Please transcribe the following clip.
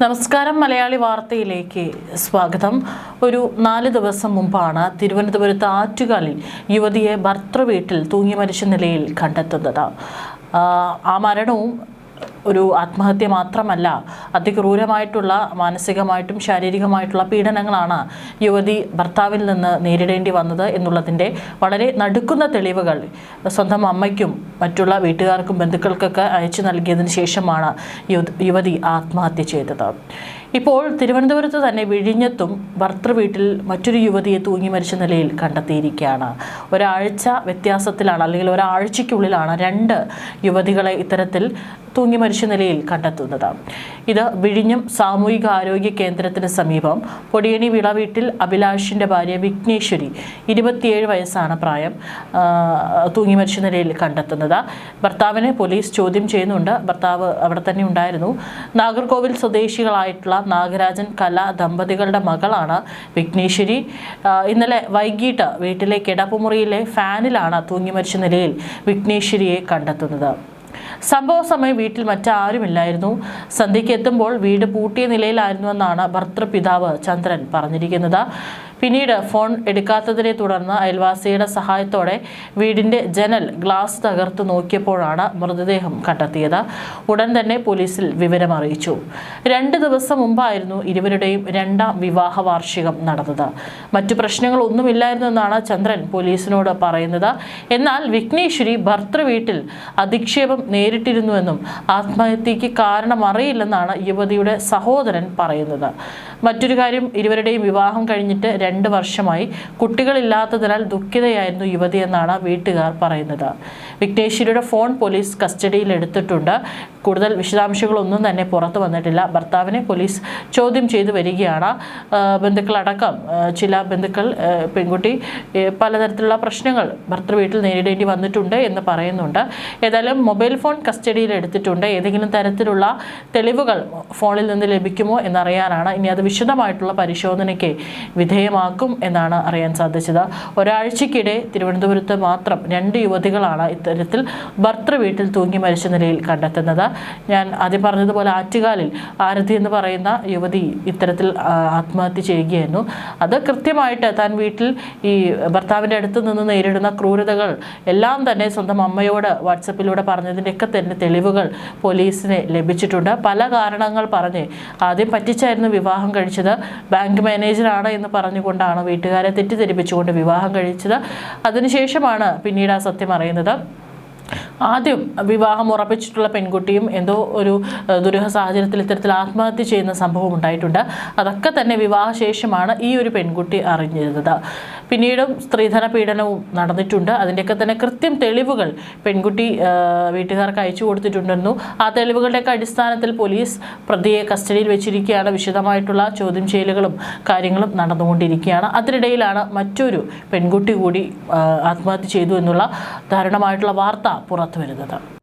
നമസ്കാരം മലയാളി വാർത്തയിലേക്ക് സ്വാഗതം. ഒരു 4 ദിവസം മുമ്പാണ് തിരുവനന്തപുരത്ത് ആറ്റുകാലിൽ യുവതിയെ ഭർത്തൃവീട്ടിൽ തൂങ്ങി മരിച്ച നിലയിൽ കണ്ടെത്തുന്നത്. ആ മരണവും ഒരു ആത്മഹത്യ മാത്രമല്ല, അതിക്രൂരമായിട്ടുള്ള മാനസികമായിട്ടും ശാരീരികമായിട്ടുള്ള പീഡനങ്ങളാണ് യുവതി ഭർത്താവിൽ നിന്ന് നേരിടേണ്ടി വന്നത് എന്നുള്ളതിൻ്റെ വളരെ നടുക്കുന്ന തെളിവുകൾ സ്വന്തം അമ്മയ്ക്കും മറ്റുള്ള വീട്ടുകാർക്കും ബന്ധുക്കൾക്കൊക്കെ അയച്ചു നൽകിയതിന് ശേഷമാണ് യുവതി ആത്മഹത്യ ചെയ്തത്. ഇപ്പോൾ തിരുവനന്തപുരത്ത് തന്നെ വിഴിഞ്ഞത്തും ഭർത്തൃവീട്ടിൽ മറ്റൊരു യുവതിയെ തൂങ്ങി മരിച്ച നിലയിൽ കണ്ടെത്തിയിരിക്കുകയാണ്. ഒരാഴ്ച വ്യത്യാസത്തിലാണ്, അല്ലെങ്കിൽ ഒരാഴ്ചയ്ക്കുള്ളിലാണ് 2 യുവതികളെ ഇത്തരത്തിൽ തൂങ്ങി മരിച്ച നിലയിൽ കണ്ടെത്തുന്നത്. ഇത് വിഴിഞ്ഞം സാമൂഹിക ആരോഗ്യ കേന്ദ്രത്തിന് സമീപം പൊടിയണി വിളവീട്ടിൽ അഭിലാഷിൻ്റെ ഭാര്യ വിഘ്നേശ്വരി, 27 വയസ്സാണ് പ്രായം, തൂങ്ങി മരിച്ച നിലയിൽ കണ്ടെത്തുന്നത്. ഭർത്താവിനെ പോലീസ് ചോദ്യം ചെയ്യുന്നുണ്ട്. ഭർത്താവ് അവിടെ തന്നെ ഉണ്ടായിരുന്നു. നാഗർകോവിൽ സ്വദേശികളായിട്ടുള്ള നാഗരാജൻ കല ദമ്പതികളുടെ മകളാണ് വിഘ്നേശ്വരി. ഇന്നലെ വൈകിട്ട് വീട്ടിലെ കിടപ്പുമുറിയിലെ ഫാനിലാണ് തൂങ്ങി മരിച്ച നിലയിൽ വിഘ്നേശ്വരിയെ കണ്ടെത്തുന്നത്. സംഭവ സമയം വീട്ടിൽ മറ്റാരുമില്ലായിരുന്നു. സന്ധ്യയ്ക്ക് എത്തുമ്പോൾ വീട് പൂട്ടിയ നിലയിലായിരുന്നുവെന്നാണ് ഭർത്തൃപിതാവ് ചന്ദ്രൻ പറഞ്ഞിരിക്കുന്നത്. പിന്നീട് ഫോൺ എടുക്കാത്തതിനെ തുടർന്ന് അയൽവാസിയുടെ സഹായത്തോടെ വീടിൻ്റെ ജനൽ ഗ്ലാസ് തകർത്ത് നോക്കിയപ്പോഴാണ് മൃതദേഹം കണ്ടെത്തിയത്. ഉടൻ തന്നെ പോലീസിൽ വിവരം അറിയിച്ചു. 2 ദിവസം മുമ്പായിരുന്നു ഇരുവരുടെയും 2ാം വിവാഹ വാർഷികം നടന്നത്. മറ്റു പ്രശ്നങ്ങളൊന്നുമില്ലായിരുന്നെന്നാണ് ചന്ദ്രൻ പോലീസിനോട് പറയുന്നത്. എന്നാൽ വിഘ്നേശ്വരി ഭർത്തൃവീട്ടിൽ അധിക്ഷേപം നേരിട്ടിരുന്നുവെന്നും ആത്മഹത്യയ്ക്ക് കാരണം അറിയില്ലെന്നാണ് യുവതിയുടെ സഹോദരൻ പറയുന്നത്. മറ്റൊരു കാര്യം, ഇരുവരുടെയും വിവാഹം കഴിഞ്ഞിട്ട് 2 വർഷമായി. കുട്ടികളില്ലാത്തതിനാൽ ദുഃഖിതയായിരുന്നു യുവതിയെന്നാണ് വീട്ടുകാർ പറയുന്നത്. വിഘ്നേശ്വരിയുടെ ഫോൺ പോലീസ് കസ്റ്റഡിയിൽ എടുത്തിട്ടുണ്ട്. കൂടുതൽ വിശദാംശങ്ങളൊന്നും തന്നെ പുറത്തു വന്നിട്ടില്ല. ഭർത്താവിനെ പോലീസ് ചോദ്യം ചെയ്തു വരികയാണ്. ബന്ധുക്കളടക്കം ചില ബന്ധുക്കൾ പെൺകുട്ടി പലതരത്തിലുള്ള പ്രശ്നങ്ങൾ ഭർത്തൃവീട്ടിൽ നേരിടേണ്ടി വന്നിട്ടുണ്ട് എന്ന് പറയുന്നുണ്ട്. ഏതായാലും മൊബൈൽ ഫോൺ കസ്റ്റഡിയിൽ എടുത്തിട്ടുണ്ട്. ഏതെങ്കിലും തരത്തിലുള്ള തെളിവുകൾ ഫോണിൽ നിന്ന് ലഭിക്കുമോ എന്നറിയാനാണ്. ഇനി അത് വിശദമായിട്ടുള്ള പരിശോധനയ്ക്ക് വിധേയമാക്കും എന്നാണ് അറിയാൻ സാധിച്ചത്. ഒരാഴ്ചയ്ക്കിടെ തിരുവനന്തപുരത്ത് മാത്രം 2 യുവതികളാണ് ഇത്തരത്തിൽ ഭർത്തൃവീട്ടിൽ തൂങ്ങി മരിച്ച നിലയിൽ കണ്ടെത്തുന്നത്. ഞാൻ ആദ്യം പറഞ്ഞതുപോലെ ആറ്റുകാലിൽ ആരതി എന്ന് പറയുന്ന യുവതി ഇത്തരത്തിൽ ആത്മഹത്യ ചെയ്യുകയായിരുന്നു. അത് കൃത്യമായിട്ട് താൻ വീട്ടിൽ ഈ ഭർത്താവിൻ്റെ അടുത്ത് നിന്ന് നേരിടുന്ന ക്രൂരതകൾ എല്ലാം തന്നെ സ്വന്തം അമ്മയോട് വാട്സപ്പിലൂടെ പറഞ്ഞതിൻ്റെയൊക്കെ തന്നെ തെളിവുകൾ പോലീസിന് ലഭിച്ചിട്ടുണ്ട്. പല കാരണങ്ങൾ പറഞ്ഞ് ആദ്യം പറ്റിച്ചായിരുന്നു വിവാഹം കഴിച്ചത്. ബാങ്ക് മാനേജറാണ് എന്ന് പറഞ്ഞുകൊണ്ടാണ് വീട്ടുകാരെ തെറ്റിദ്ധരിപ്പിച്ചുകൊണ്ട് വിവാഹം കഴിച്ചത്. അതിനുശേഷമാണ് പിന്നീട് ആ സത്യം അറിയുന്നത്. ആദ്യം വിവാഹം ഉറപ്പിച്ചിട്ടുള്ള പെൺകുട്ടിയും എന്തോ ഒരു ദുരൂഹ സാഹചര്യത്തിൽ ഇത്തരത്തിൽ ആത്മഹത്യ ചെയ്യുന്ന സംഭവം ഉണ്ടായിട്ടുണ്ട്. അതൊക്കെ തന്നെ വിവാഹശേഷമാണ് ഈ ഒരു പെൺകുട്ടി അറിഞ്ഞിരുന്നത്. പിന്നീടും സ്ത്രീധന പീഡനവും നടന്നിട്ടുണ്ട്. അതിൻ്റെയൊക്കെ തന്നെ കൃത്യം തെളിവുകൾ പെൺകുട്ടി വീട്ടുകാർക്ക് അയച്ചു കൊടുത്തിട്ടുണ്ടെന്നു. ആ തെളിവുകളുടെയൊക്കെ അടിസ്ഥാനത്തിൽ പോലീസ് പ്രതിയെ കസ്റ്റഡിയിൽ വെച്ചിരിക്കുകയാണ്. വിശദമായിട്ടുള്ള ചോദ്യം ചെയ്യലുകളും കാര്യങ്ങളും നടന്നുകൊണ്ടിരിക്കുകയാണ്. അതിനിടയിലാണ് മറ്റൊരു പെൺകുട്ടി കൂടി ആത്മഹത്യ ചെയ്തു എന്നുള്ള ദാരുണമായിട്ടുള്ള വാർത്ത പുറത്തു വരുന്നത്.